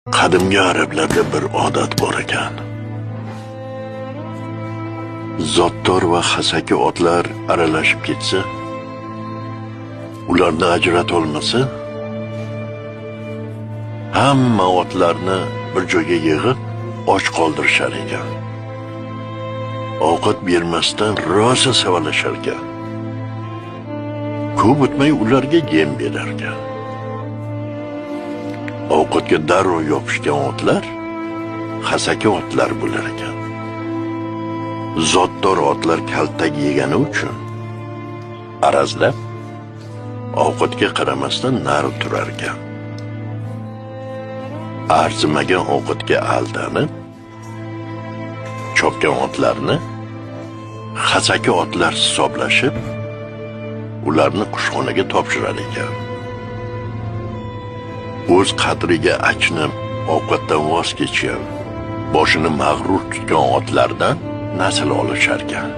Qadimgi arablarda bir odat bor ekan. Zotdor va xasaki otlar aralashib ketsa, ularni ajratolmasa, hamma otlarni bir joyga yig'ib, och qoldirishar ekan. Ovqat bermasdan rosa savalashar ekan. Ko'p o'tmay ularga yem berar ekan. Ovqatga darrov yopishgan otlar xasaki otlar bo'lar ekan. Zotdor otlar kaltak yegani uchun arazlab ovqatga qaramasdan nari turar ekan. Arzimagan ovqatga aldanib chopgan otlarni xasaki otlar hisoblashib ularni qushxonaga topshirar ekan. O'z qadriga achinib ovqatdan voz kechgan, boshini mag'rur tutgan otlardan nasl olishar ekan.